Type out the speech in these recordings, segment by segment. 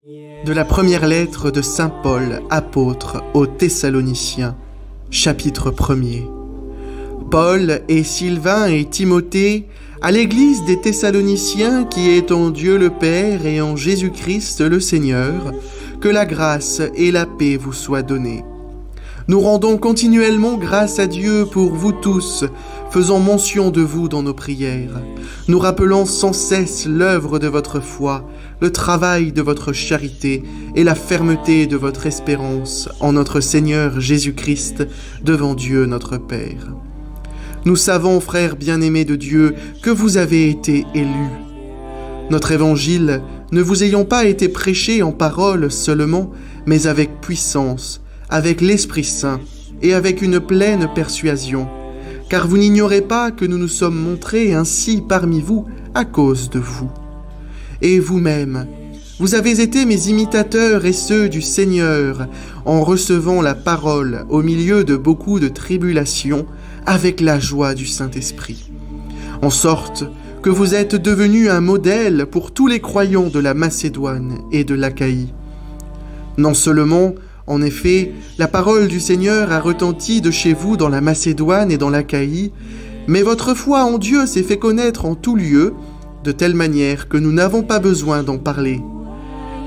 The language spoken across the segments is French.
De la première lettre de saint Paul, apôtre aux Thessaloniciens, chapitre 1er. Paul et Sylvain et Timothée, à l'église des Thessaloniciens qui est en Dieu le Père et en Jésus-Christ le Seigneur, que la grâce et la paix vous soient données. Nous rendons continuellement grâce à Dieu pour vous tous, faisant mention de vous dans nos prières, nous rappelant sans cesse l'œuvre de votre foi, le travail de votre charité et la fermeté de votre espérance en notre Seigneur Jésus-Christ devant Dieu notre Père. Nous savons, frères bien-aimés de Dieu, que vous avez été élus. Notre évangile ne vous ayant pas été prêché en parole seulement, mais avec puissance, avec l'Esprit Saint et avec une pleine persuasion, car vous n'ignorez pas que nous nous sommes montrés ainsi parmi vous à cause de vous. Et vous-même, vous avez été mes imitateurs et ceux du Seigneur, en recevant la parole au milieu de beaucoup de tribulations, avec la joie du Saint-Esprit, en sorte que vous êtes devenus un modèle pour tous les croyants de la Macédoine et de l'Achaïe. Non seulement, en effet, la parole du Seigneur a retenti de chez vous dans la Macédoine et dans l'Achaïe, mais votre foi en Dieu s'est fait connaître en tout lieu, de telle manière que nous n'avons pas besoin d'en parler.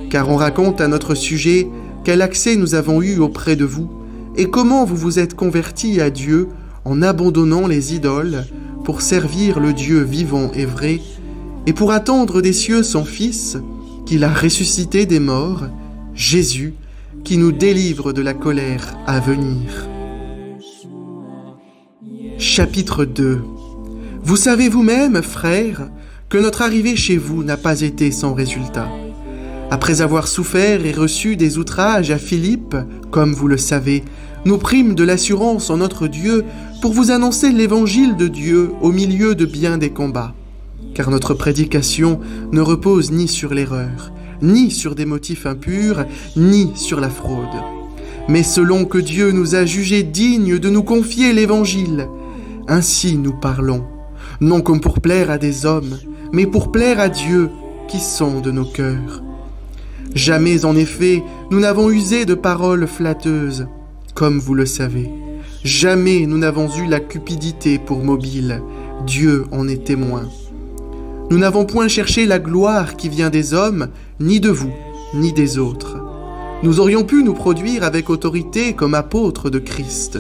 Car on raconte à notre sujet quel accès nous avons eu auprès de vous, et comment vous vous êtes convertis à Dieu en abandonnant les idoles pour servir le Dieu vivant et vrai, et pour attendre des cieux son Fils, qu'il a ressuscité des morts, Jésus, qui nous délivre de la colère à venir. Chapitre 2. Vous savez vous-même, frères, que notre arrivée chez vous n'a pas été sans résultat. Après avoir souffert et reçu des outrages à Philippe, comme vous le savez, nous prîmes de l'assurance en notre Dieu pour vous annoncer l'évangile de Dieu au milieu de bien des combats. Car notre prédication ne repose ni sur l'erreur, ni sur des motifs impurs, ni sur la fraude. Mais selon que Dieu nous a jugés dignes de nous confier l'évangile, ainsi nous parlons, non comme pour plaire à des hommes, mais pour plaire à Dieu qui sonde nos cœurs. Jamais en effet nous n'avons usé de paroles flatteuses, comme vous le savez. Jamais nous n'avons eu la cupidité pour mobile, Dieu en est témoin. Nous n'avons point cherché la gloire qui vient des hommes, ni de vous, ni des autres. Nous aurions pu nous produire avec autorité comme apôtres de Christ,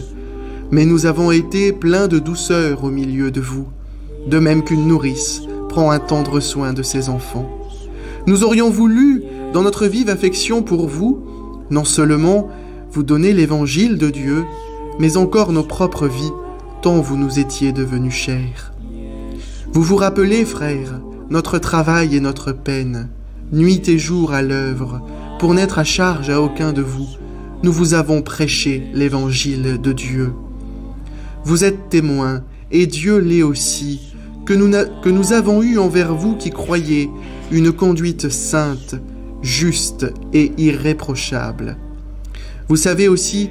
mais nous avons été pleins de douceur au milieu de vous, de même qu'une nourrice prend un tendre soin de ses enfants. Nous aurions voulu, dans notre vive affection pour vous, non seulement vous donner l'évangile de Dieu, mais encore nos propres vies, tant vous nous étiez devenus chers. Vous vous rappelez, frères, notre travail et notre peine, nuit et jour à l'œuvre, pour n'être à charge à aucun de vous, nous vous avons prêché l'évangile de Dieu. Vous êtes témoins, et Dieu l'est aussi, que nous avons eu envers vous qui croyez une conduite sainte, juste et irréprochable. Vous savez aussi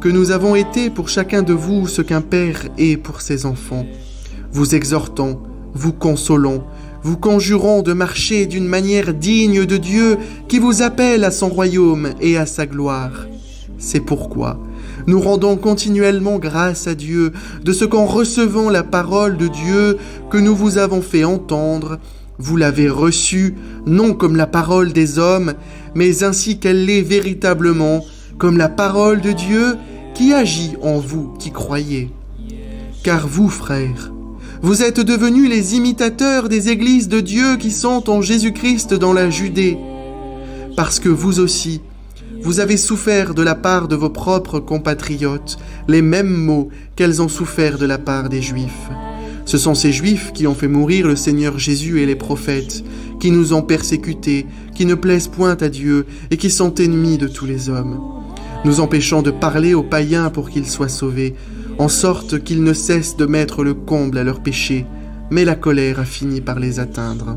que nous avons été pour chacun de vous ce qu'un père est pour ses enfants, vous exhortant, vous consolant, vous conjurant de marcher d'une manière digne de Dieu qui vous appelle à son royaume et à sa gloire. C'est pourquoi nous rendons continuellement grâce à Dieu de ce qu'en recevant la parole de Dieu que nous vous avons fait entendre, vous l'avez reçue non comme la parole des hommes, mais ainsi qu'elle l'est véritablement, comme la parole de Dieu qui agit en vous qui croyez. Car vous, frères, vous êtes devenus les imitateurs des églises de Dieu qui sont en Jésus-Christ dans la Judée, parce que vous aussi, vous avez souffert de la part de vos propres compatriotes les mêmes maux qu'elles ont souffert de la part des Juifs. Ce sont ces Juifs qui ont fait mourir le Seigneur Jésus et les prophètes, qui nous ont persécutés, qui ne plaisent point à Dieu et qui sont ennemis de tous les hommes, nous empêchant de parler aux païens pour qu'ils soient sauvés, en sorte qu'ils ne cessent de mettre le comble à leurs péchés, mais la colère a fini par les atteindre.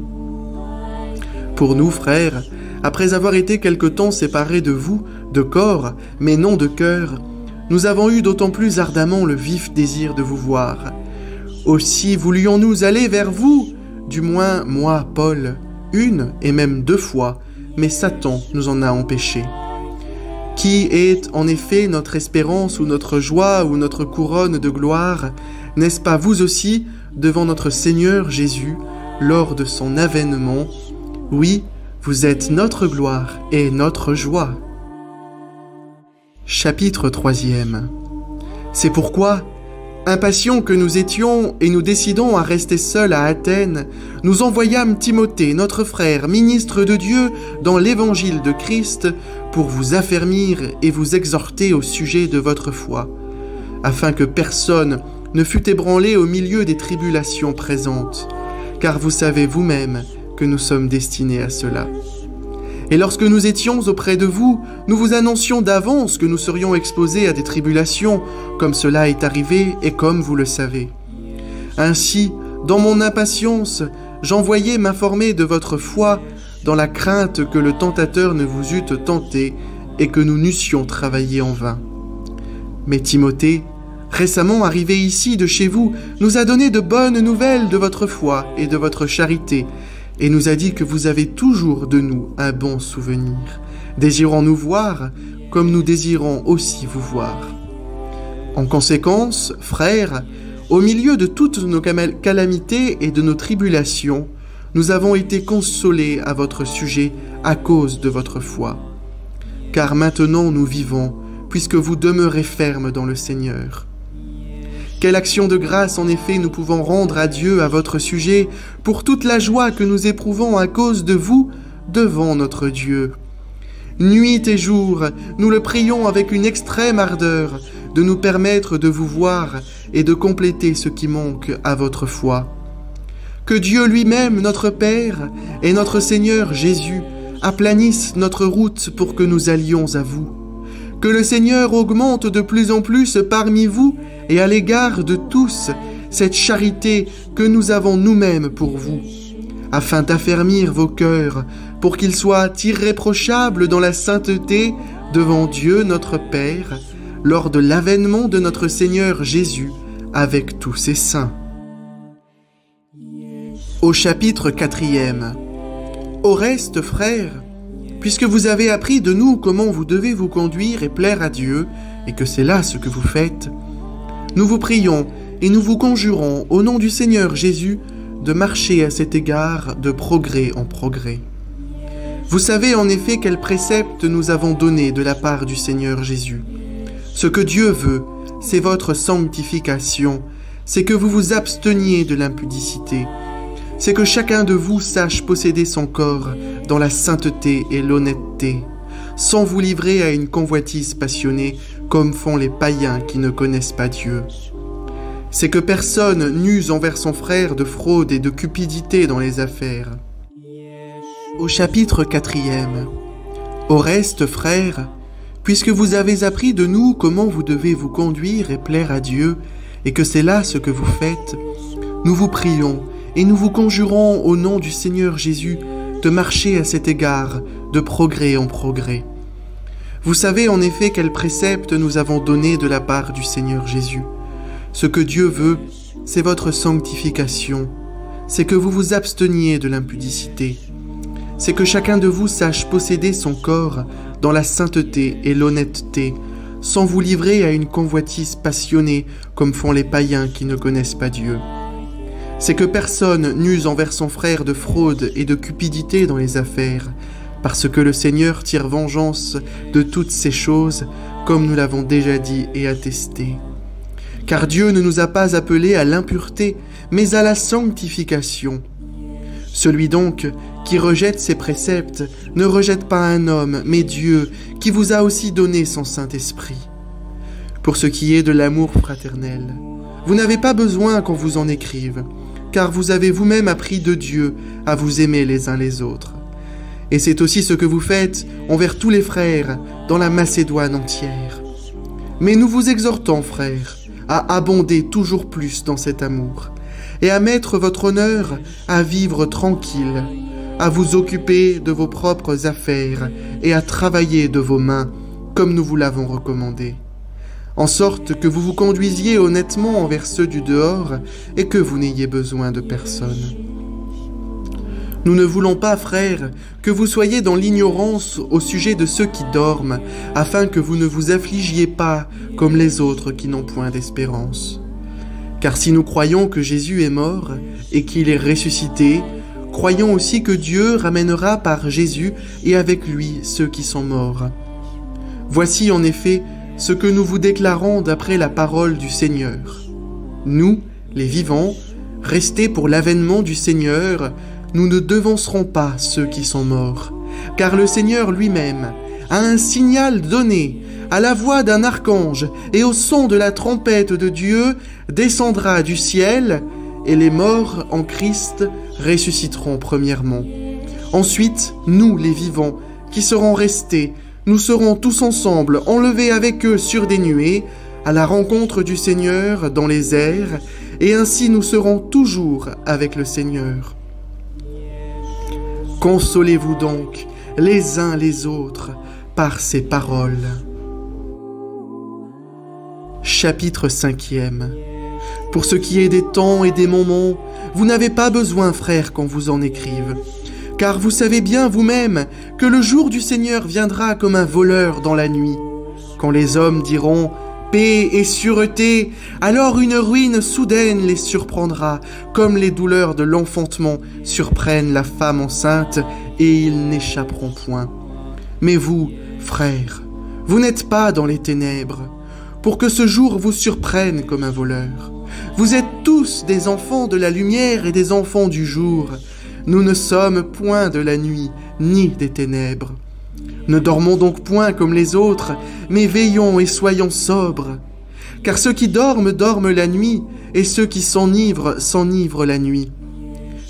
Pour nous, frères, après avoir été quelque temps séparés de vous, de corps, mais non de cœur, nous avons eu d'autant plus ardemment le vif désir de vous voir. Aussi voulions-nous aller vers vous, du moins moi, Paul, une et même 2 fois, mais Satan nous en a empêchés. Qui est en effet notre espérance ou notre joie ou notre couronne de gloire? N'est-ce pas vous aussi, devant notre Seigneur Jésus, lors de son avènement? Oui, vous êtes notre gloire et notre joie. Chapitre 3e. C'est pourquoi, impatients que nous étions et nous décidons à rester seuls à Athènes, nous envoyâmes Timothée, notre frère, ministre de Dieu dans l'évangile de Christ, pour vous affermir et vous exhorter au sujet de votre foi, afin que personne ne fût ébranlé au milieu des tribulations présentes, car vous savez vous-même que nous sommes destinés à cela. Et lorsque nous étions auprès de vous, nous vous annoncions d'avance que nous serions exposés à des tribulations, comme cela est arrivé et comme vous le savez. Ainsi, dans mon impatience, j'envoyais m'informer de votre foi, dans la crainte que le tentateur ne vous eût tenté et que nous n'eussions travaillé en vain. Mais Timothée, récemment arrivé ici de chez vous, nous a donné de bonnes nouvelles de votre foi et de votre charité, et nous a dit que vous avez toujours de nous un bon souvenir, désirant nous voir comme nous désirons aussi vous voir. En conséquence, frères, au milieu de toutes nos calamités et de nos tribulations, nous avons été consolés à votre sujet à cause de votre foi. Car maintenant nous vivons, puisque vous demeurez fermes dans le Seigneur. Quelle action de grâce en effet nous pouvons rendre à Dieu à votre sujet pour toute la joie que nous éprouvons à cause de vous devant notre Dieu. Nuit et jour, nous le prions avec une extrême ardeur de nous permettre de vous voir et de compléter ce qui manque à votre foi. Que Dieu lui-même, notre Père, et notre Seigneur Jésus aplanissent notre route pour que nous allions à vous. Que le Seigneur augmente de plus en plus parmi vous et à l'égard de tous cette charité que nous avons nous-mêmes pour vous, afin d'affermir vos cœurs pour qu'ils soient irréprochables dans la sainteté devant Dieu notre Père, lors de l'avènement de notre Seigneur Jésus avec tous ses saints. Au chapitre 4e. Au reste, frères, puisque vous avez appris de nous comment vous devez vous conduire et plaire à Dieu, et que c'est là ce que vous faites, nous vous prions et nous vous conjurons au nom du Seigneur Jésus de marcher à cet égard de progrès en progrès. Vous savez en effet quels préceptes nous avons donnés de la part du Seigneur Jésus. Ce que Dieu veut, c'est votre sanctification, c'est que vous vous absteniez de l'impudicité, c'est que chacun de vous sache posséder son corps dans la sainteté et l'honnêteté, sans vous livrer à une convoitise passionnée comme font les païens qui ne connaissent pas Dieu. C'est que personne n'use envers son frère de fraude et de cupidité dans les affaires. Au chapitre 4e. Au reste, frères, puisque vous avez appris de nous comment vous devez vous conduire et plaire à Dieu, et que c'est là ce que vous faites, nous vous prions et nous vous conjurons au nom du Seigneur Jésus de marcher à cet égard de progrès en progrès. Vous savez en effet quels préceptes nous avons donnés de la part du Seigneur Jésus. Ce que Dieu veut, c'est votre sanctification, c'est que vous vous absteniez de l'impudicité, c'est que chacun de vous sache posséder son corps dans la sainteté et l'honnêteté, sans vous livrer à une convoitise passionnée comme font les païens qui ne connaissent pas Dieu. C'est que personne n'use envers son frère de fraude et de cupidité dans les affaires, parce que le Seigneur tire vengeance de toutes ces choses, comme nous l'avons déjà dit et attesté. Car Dieu ne nous a pas appelés à l'impureté, mais à la sanctification. Celui donc qui rejette ses préceptes ne rejette pas un homme, mais Dieu, qui vous a aussi donné son Saint-Esprit. Pour ce qui est de l'amour fraternel, vous n'avez pas besoin qu'on vous en écrive, car vous avez vous-même appris de Dieu à vous aimer les uns les autres. Et c'est aussi ce que vous faites envers tous les frères dans la Macédoine entière. Mais nous vous exhortons, frères, à abonder toujours plus dans cet amour, et à mettre votre honneur à vivre tranquille, à vous occuper de vos propres affaires et à travailler de vos mains, comme nous vous l'avons recommandé, en sorte que vous vous conduisiez honnêtement envers ceux du dehors et que vous n'ayez besoin de personne. Nous ne voulons pas, frères, que vous soyez dans l'ignorance au sujet de ceux qui dorment, afin que vous ne vous affligiez pas comme les autres qui n'ont point d'espérance. Car si nous croyons que Jésus est mort et qu'il est ressuscité, croyons aussi que Dieu ramènera par Jésus et avec lui ceux qui sont morts. Voici en effet ce que nous vous déclarons d'après la parole du Seigneur. Nous, les vivants, restés pour l'avènement du Seigneur, nous ne devancerons pas ceux qui sont morts, car le Seigneur lui-même a un signal donné, à la voix d'un archange et au son de la trompette de Dieu, descendra du ciel, et les morts en Christ ressusciteront premièrement. Ensuite, nous, les vivants, qui serons restés, nous serons tous ensemble enlevés avec eux sur des nuées, à la rencontre du Seigneur dans les airs, et ainsi nous serons toujours avec le Seigneur. Consolez-vous donc les uns les autres par ces paroles. Chapitre 5e. Pour ce qui est des temps et des moments, vous n'avez pas besoin, frères, qu'on vous en écrive. Car vous savez bien vous-même que le jour du Seigneur viendra comme un voleur dans la nuit. Quand les hommes diront « paix et sûreté », alors une ruine soudaine les surprendra, comme les douleurs de l'enfantement surprennent la femme enceinte, et ils n'échapperont point. Mais vous, frères, vous n'êtes pas dans les ténèbres, pour que ce jour vous surprenne comme un voleur. Vous êtes tous des enfants de la lumière et des enfants du jour. Nous ne sommes point de la nuit, ni des ténèbres. Ne dormons donc point comme les autres, mais veillons et soyons sobres. Car ceux qui dorment, dorment la nuit, et ceux qui s'enivrent, s'enivrent la nuit.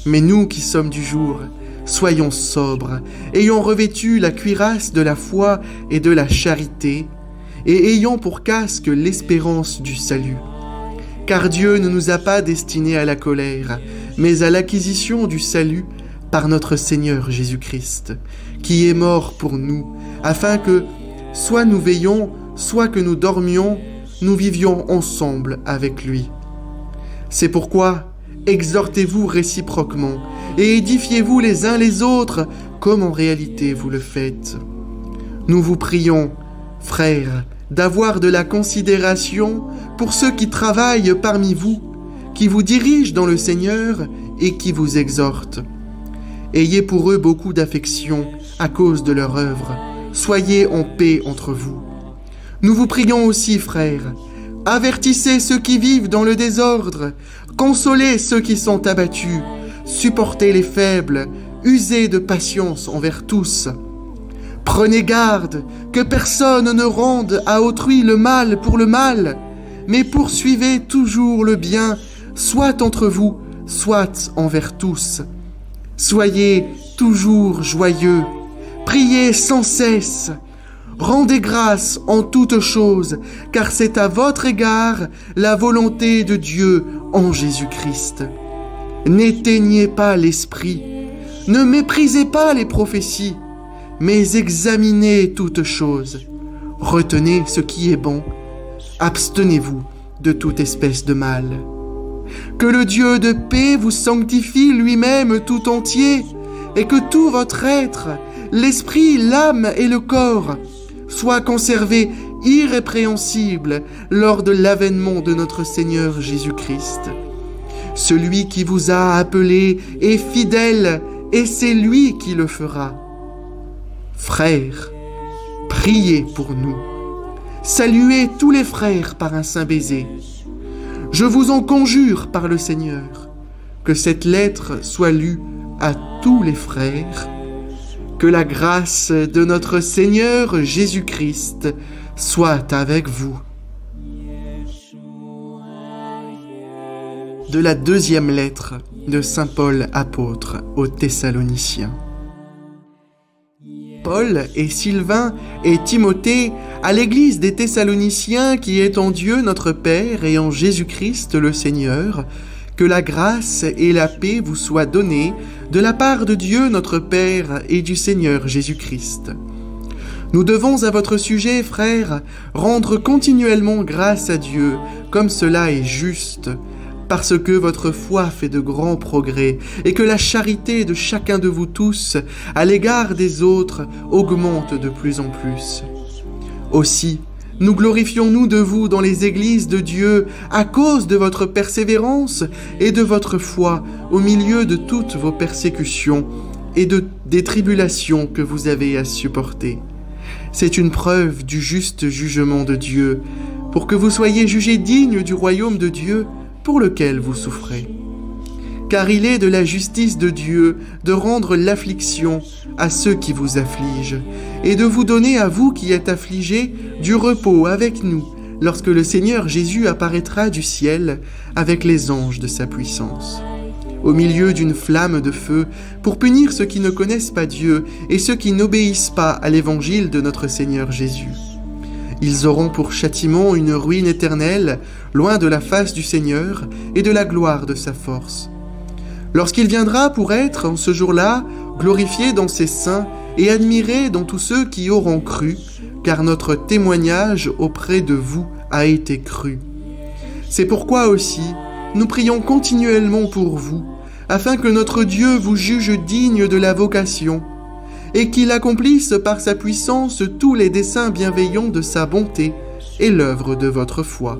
Mais nous qui sommes du jour, soyons sobres, ayant revêtu la cuirasse de la foi et de la charité, et ayant pour casque l'espérance du salut. Car Dieu ne nous a pas destinés à la colère, mais à l'acquisition du salut par notre Seigneur Jésus-Christ, qui est mort pour nous, afin que, soit nous veillions, soit que nous dormions, nous vivions ensemble avec lui. C'est pourquoi, exhortez-vous réciproquement, et édifiez-vous les uns les autres, comme en réalité vous le faites. Nous vous prions, frères, d'avoir de la considération pour ceux qui travaillent parmi vous, qui vous dirigent dans le Seigneur et qui vous exhortent. Ayez pour eux beaucoup d'affection à cause de leur œuvre. Soyez en paix entre vous. Nous vous prions aussi, frères, avertissez ceux qui vivent dans le désordre, consolez ceux qui sont abattus, supportez les faibles, usez de patience envers tous. Prenez garde que personne ne rende à autrui le mal pour le mal, mais poursuivez toujours le bien, soit entre vous, soit envers tous. Soyez toujours joyeux, priez sans cesse, rendez grâce en toutes choses, car c'est à votre égard la volonté de Dieu en Jésus-Christ. N'éteignez pas l'esprit, ne méprisez pas les prophéties, mais examinez toutes choses, retenez ce qui est bon, abstenez-vous de toute espèce de mal. Que le Dieu de paix vous sanctifie lui-même tout entier, et que tout votre être, l'esprit, l'âme et le corps, soient conservés irrépréhensibles lors de l'avènement de notre Seigneur Jésus-Christ. Celui qui vous a appelé est fidèle, et c'est lui qui le fera. Frères, priez pour nous. Saluez tous les frères par un saint baiser. Je vous en conjure par le Seigneur, que cette lettre soit lue à tous les frères, que la grâce de notre Seigneur Jésus-Christ soit avec vous. De la deuxième lettre de saint Paul apôtre aux Thessaloniciens. Paul et Sylvain et Timothée à l'église des Thessaloniciens qui est en Dieu notre Père et en Jésus-Christ le Seigneur, que la grâce et la paix vous soient données de la part de Dieu notre Père et du Seigneur Jésus-Christ. Nous devons à votre sujet, frères, rendre continuellement grâce à Dieu, comme cela est juste, parce que votre foi fait de grands progrès et que la charité de chacun de vous tous à l'égard des autres augmente de plus en plus. Aussi, nous glorifions-nous de vous dans les églises de Dieu à cause de votre persévérance et de votre foi au milieu de toutes vos persécutions et des tribulations que vous avez à supporter. C'est une preuve du juste jugement de Dieu, pour que vous soyez jugés dignes du royaume de Dieu pour lequel vous souffrez. Car il est de la justice de Dieu de rendre l'affliction à ceux qui vous affligent, et de vous donner à vous qui êtes affligés du repos avec nous, lorsque le Seigneur Jésus apparaîtra du ciel avec les anges de sa puissance, au milieu d'une flamme de feu, pour punir ceux qui ne connaissent pas Dieu et ceux qui n'obéissent pas à l'évangile de notre Seigneur Jésus. Ils auront pour châtiment une ruine éternelle, loin de la face du Seigneur et de la gloire de sa force. Lorsqu'il viendra pour être, en ce jour-là, glorifié dans ses saints et admiré dans tous ceux qui auront cru, car notre témoignage auprès de vous a été cru. C'est pourquoi aussi, nous prions continuellement pour vous, afin que notre Dieu vous juge digne de la vocation, et qu'il accomplisse par sa puissance tous les desseins bienveillants de sa bonté et l'œuvre de votre foi,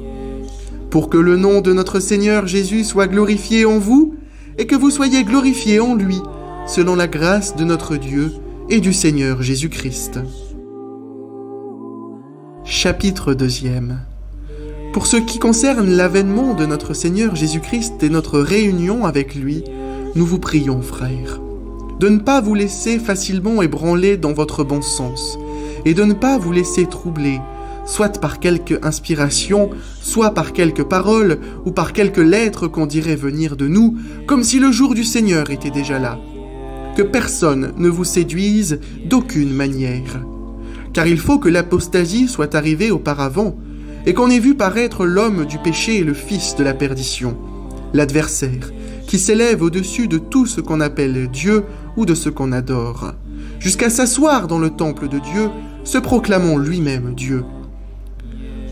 pour que le nom de notre Seigneur Jésus soit glorifié en vous, et que vous soyez glorifiés en lui, selon la grâce de notre Dieu et du Seigneur Jésus-Christ. Chapitre 2. Pour ce qui concerne l'avènement de notre Seigneur Jésus-Christ et notre réunion avec lui, nous vous prions, frères, de ne pas vous laisser facilement ébranler dans votre bon sens, et de ne pas vous laisser troubler, soit par quelque inspiration, soit par quelques paroles, ou par quelques lettres qu'on dirait venir de nous, comme si le jour du Seigneur était déjà là. Que personne ne vous séduise d'aucune manière. Car il faut que l'apostasie soit arrivée auparavant, et qu'on ait vu paraître l'homme du péché et le fils de la perdition, l'adversaire, qui s'élève au-dessus de tout ce qu'on appelle Dieu ou de ce qu'on adore, jusqu'à s'asseoir dans le temple de Dieu, se proclamant lui-même Dieu.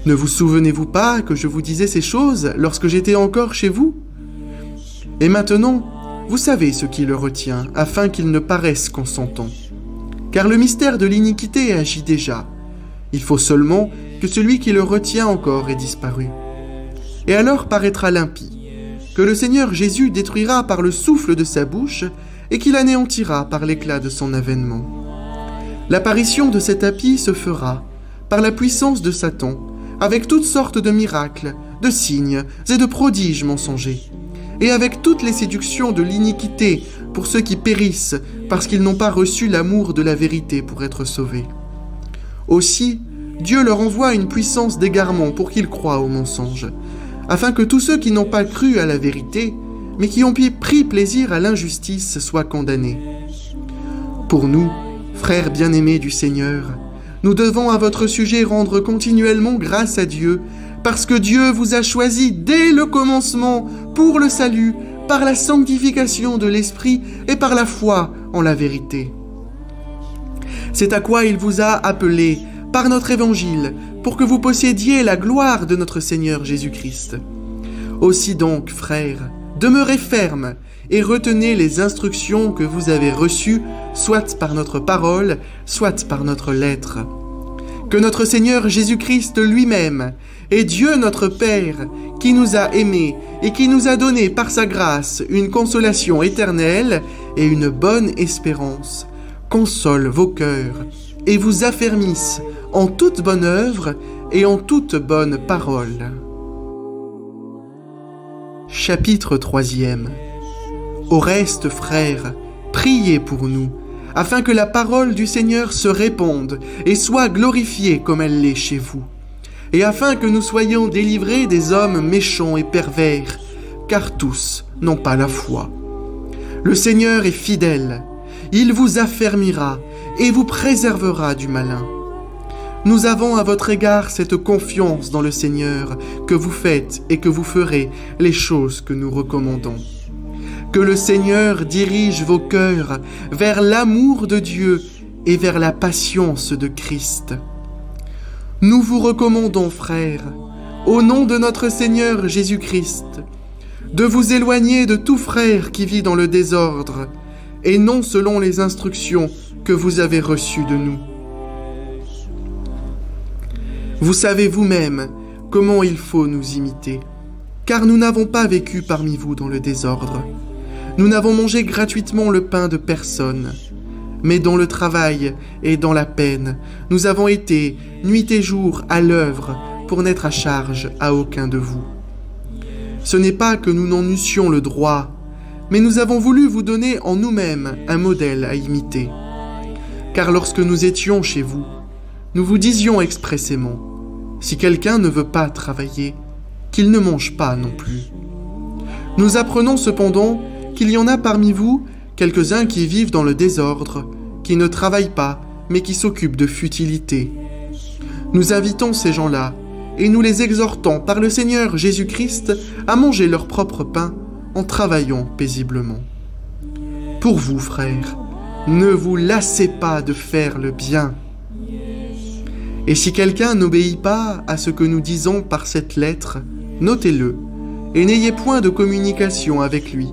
Ne vous souvenez-vous pas que je vous disais ces choses lorsque j'étais encore chez vous? Et maintenant, vous savez ce qui le retient, afin qu'il ne paraisse consentant. Car le mystère de l'iniquité agit déjà. Il faut seulement que celui qui le retient encore ait disparu. Et alors paraîtra l'impie, que le Seigneur Jésus détruira par le souffle de sa bouche et qu'il anéantira par l'éclat de son avènement. L'apparition de cet impie se fera, par la puissance de Satan, avec toutes sortes de miracles, de signes et de prodiges mensongers, et avec toutes les séductions de l'iniquité pour ceux qui périssent parce qu'ils n'ont pas reçu l'amour de la vérité pour être sauvés. Aussi, Dieu leur envoie une puissance d'égarement pour qu'ils croient au mensonge, afin que tous ceux qui n'ont pas cru à la vérité, mais qui ont pris plaisir à l'injustice, soient condamnés. Pour nous, frères bien-aimés du Seigneur, nous devons à votre sujet rendre continuellement grâce à Dieu, parce que Dieu vous a choisi dès le commencement pour le salut, par la sanctification de l'Esprit et par la foi en la vérité. C'est à quoi il vous a appelé par notre évangile, pour que vous possédiez la gloire de notre Seigneur Jésus-Christ. Aussi donc, frères, demeurez fermes et retenez les instructions que vous avez reçues, soit par notre parole, soit par notre lettre. Que notre Seigneur Jésus-Christ lui-même, et Dieu notre Père, qui nous a aimés et qui nous a donné par sa grâce une consolation éternelle et une bonne espérance, console vos cœurs et vous affermisse en toute bonne œuvre et en toute bonne parole. Chapitre 3. Au reste, frères, priez pour nous, afin que la parole du Seigneur se répande et soit glorifiée comme elle l'est chez vous, et afin que nous soyons délivrés des hommes méchants et pervers, car tous n'ont pas la foi. Le Seigneur est fidèle, il vous affermira et vous préservera du malin. Nous avons à votre égard cette confiance dans le Seigneur, que vous faites et que vous ferez les choses que nous recommandons. Que le Seigneur dirige vos cœurs vers l'amour de Dieu et vers la patience de Christ. Nous vous recommandons, frères, au nom de notre Seigneur Jésus-Christ, de vous éloigner de tout frère qui vit dans le désordre, et non selon les instructions que vous avez reçues de nous. Vous savez vous-même comment il faut nous imiter, car nous n'avons pas vécu parmi vous dans le désordre. Nous n'avons mangé gratuitement le pain de personne, mais dans le travail et dans la peine, nous avons été, nuit et jour, à l'œuvre pour n'être à charge à aucun de vous. Ce n'est pas que nous n'en eussions le droit, mais nous avons voulu vous donner en nous-mêmes un modèle à imiter. Car lorsque nous étions chez vous, nous vous disions expressément, si quelqu'un ne veut pas travailler, qu'il ne mange pas non plus. Nous apprenons cependant qu'il y en a parmi vous quelques-uns qui vivent dans le désordre, qui ne travaillent pas, mais qui s'occupent de futilités. Nous invitons ces gens-là, et nous les exhortons par le Seigneur Jésus-Christ à manger leur propre pain en travaillant paisiblement. Pour vous, frères, ne vous lassez pas de faire le bien. Et si quelqu'un n'obéit pas à ce que nous disons par cette lettre, notez-le, et n'ayez point de communication avec lui,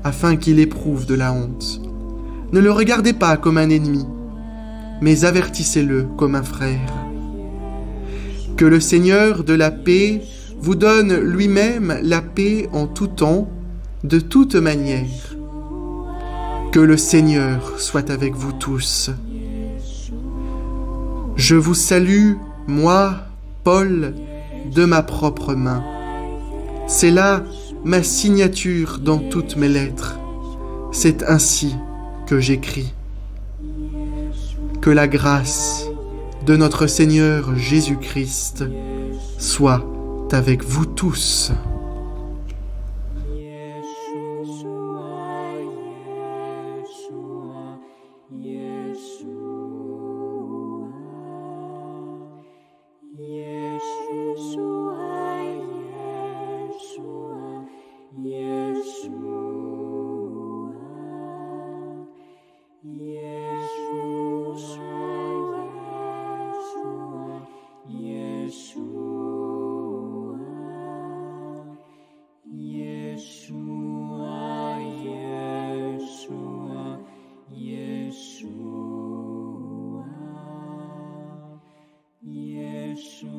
afin qu'il éprouve de la honte. Ne le regardez pas comme un ennemi, mais avertissez-le comme un frère. Que le Seigneur de la paix vous donne lui-même la paix en tout temps, de toute manière. Que le Seigneur soit avec vous tous. Je vous salue, moi, Paul, de ma propre main. C'est là ma signature dans toutes mes lettres. C'est ainsi que j'écris. Que la grâce de notre Seigneur Jésus-Christ soit avec vous tous. Yeshua.